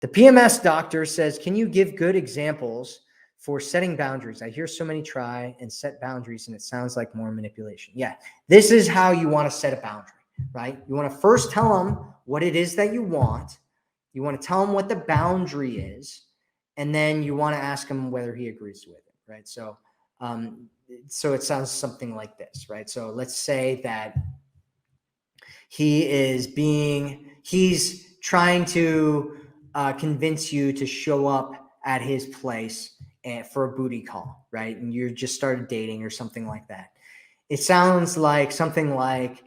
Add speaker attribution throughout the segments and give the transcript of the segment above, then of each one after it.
Speaker 1: The PMS doctor says, can you give good examples for setting boundaries? I hear so many try and set boundaries, and it sounds like more manipulation. Yeah, this is how you want to set a boundary, right? You want to first tell them what it is that you want. You want to tell him what the boundary is, and then you want to ask him whether he agrees with it, right? So it sounds something like this, right? So let's say that he's trying to convince you to show up at his place for a booty call, right? And you just started dating or something like that. It sounds like something like,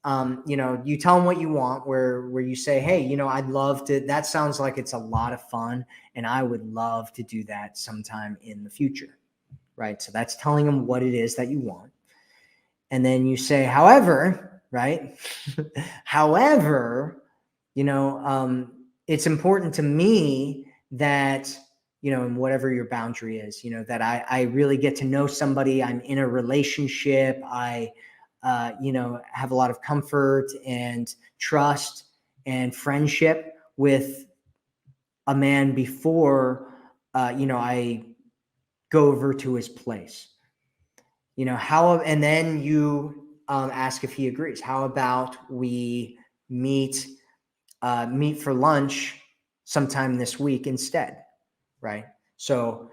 Speaker 1: you tell him what you want, where you say, hey, I'd love to, that sounds like it's a lot of fun, and I would love to do that sometime in the future, right? So that's telling him what it is that you want. And then you say, however, right? However, it's important to me that, and whatever your boundary is, that I really get to know somebody. I'm in a relationship. I, have a lot of comfort and trust and friendship with a man before, I go over to his place. And then you ask if he agrees. How about we meet for lunch sometime this week instead, right? So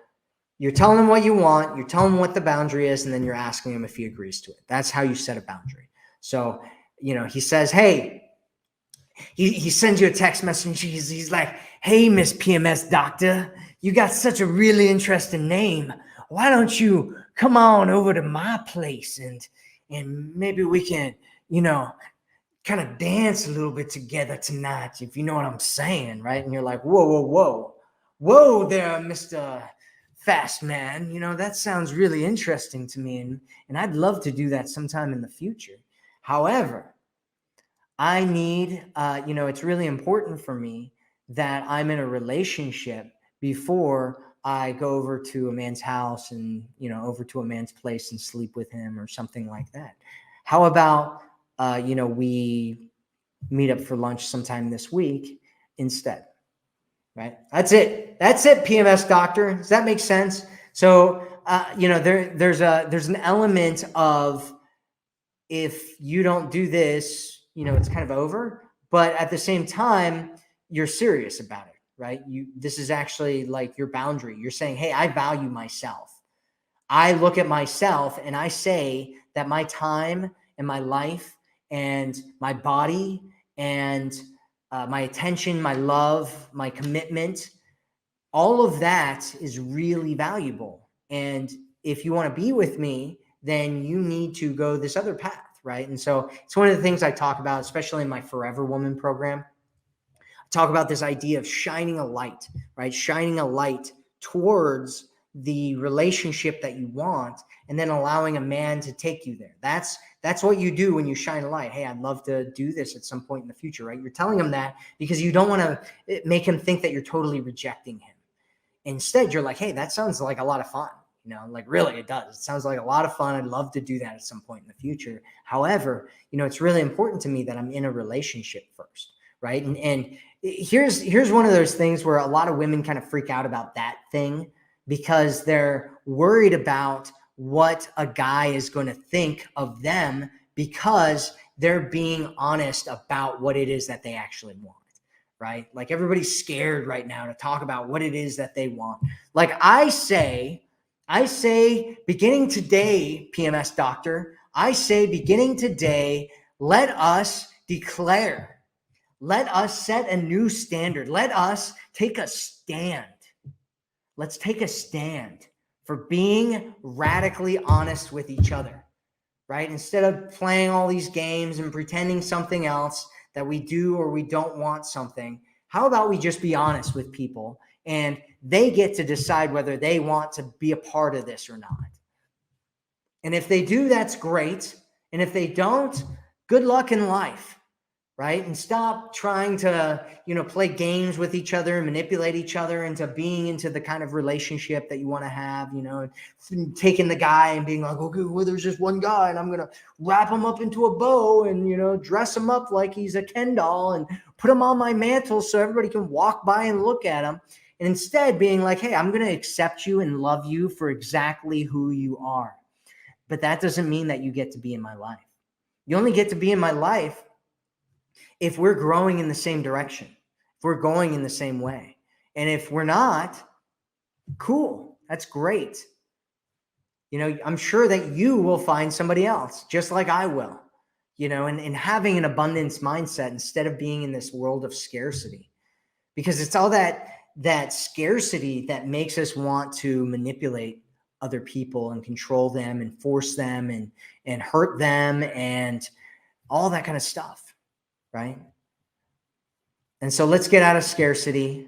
Speaker 1: you're telling him what you want, you're telling him what the boundary is, and then you're asking him if he agrees to it. That's how you set a boundary. So, he says, hey, he sends you a text message. He's like, hey, Miss PMS doctor, you got such a really interesting name. Why don't you come on over to my place and maybe we can, kind of dance a little bit together tonight, if you know what I'm saying, right? And you're like, whoa there, Mr. Fast Man. That sounds really interesting to me, and I'd love to do that sometime in the future. However, I need, it's really important for me that I'm in a relationship before I go over to a man's house and, over to a man's place and sleep with him or something like that. How about, we meet up for lunch sometime this week instead, right? That's it. PMS doctor. Does that make sense? So, there's an element of, if you don't do this, it's kind of over, but at the same time, you're serious about it, right? This is actually like your boundary. You're saying, hey, I value myself. I look at myself and I say that my time and my life and my body and my attention, my love, my commitment, all of that is really valuable. And if you want to be with me, then you need to go this other path, right? And so it's one of the things I talk about, especially in my Forever Woman program. I talk about this idea of shining a light, right? Shining a light towards the relationship that you want, and then allowing a man to take you there. That's what you do when you shine a light. Hey, I'd love to do this at some point in the future, right? You're telling him that because you don't want to make him think that you're totally rejecting him. Instead, you're like, hey, that sounds like a lot of fun. Like really it does. It sounds like a lot of fun. I'd love to do that at some point in the future. However, it's really important to me that I'm in a relationship first, right? And here's one of those things where a lot of women kind of freak out about that thing because they're worried about what a guy is going to think of them because they're being honest about what it is that they actually want. Right? Like everybody's scared right now to talk about what it is that they want. Like I say beginning today, PMS doctor, I say beginning today, let us declare, let us set a new standard. Let us take a stand. Let's take a stand for being radically honest with each other, right? Instead of playing all these games and pretending something else that we do or we don't want something, how about we just be honest with people and they get to decide whether they want to be a part of this or not. And if they do, that's great. And if they don't, good luck in life, right? And stop trying to, play games with each other and manipulate each other into being into the kind of relationship that you want to have, and taking the guy and being like, okay, well, there's just one guy and I'm going to wrap him up into a bow and, dress him up like he's a Ken doll and put him on my mantle so everybody can walk by and look at him. And instead being like, hey, I'm going to accept you and love you for exactly who you are. But that doesn't mean that you get to be in my life. You only get to be in my life if we're growing in the same direction, if we're going in the same way. And if we're not, cool, that's great. I'm sure that you will find somebody else just like I will, and having an abundance mindset instead of being in this world of scarcity, because it's all that scarcity that makes us want to manipulate other people and control them and force them and hurt them and all that kind of stuff. Right? And so let's get out of scarcity.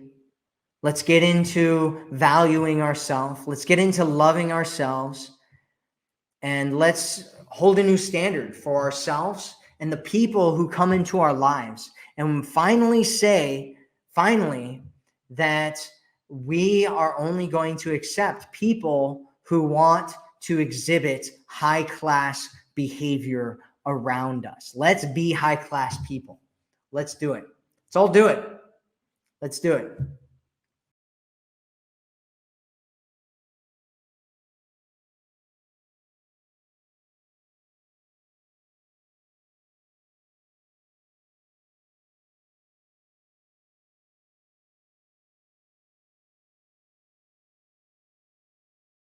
Speaker 1: Let's get into valuing ourselves. Let's get into loving ourselves. And let's hold a new standard for ourselves and the people who come into our lives. And finally that we are only going to accept people who want to exhibit high-class behavior around us. Let's be high-class people. Let's do it. Let's all do it. Let's do it.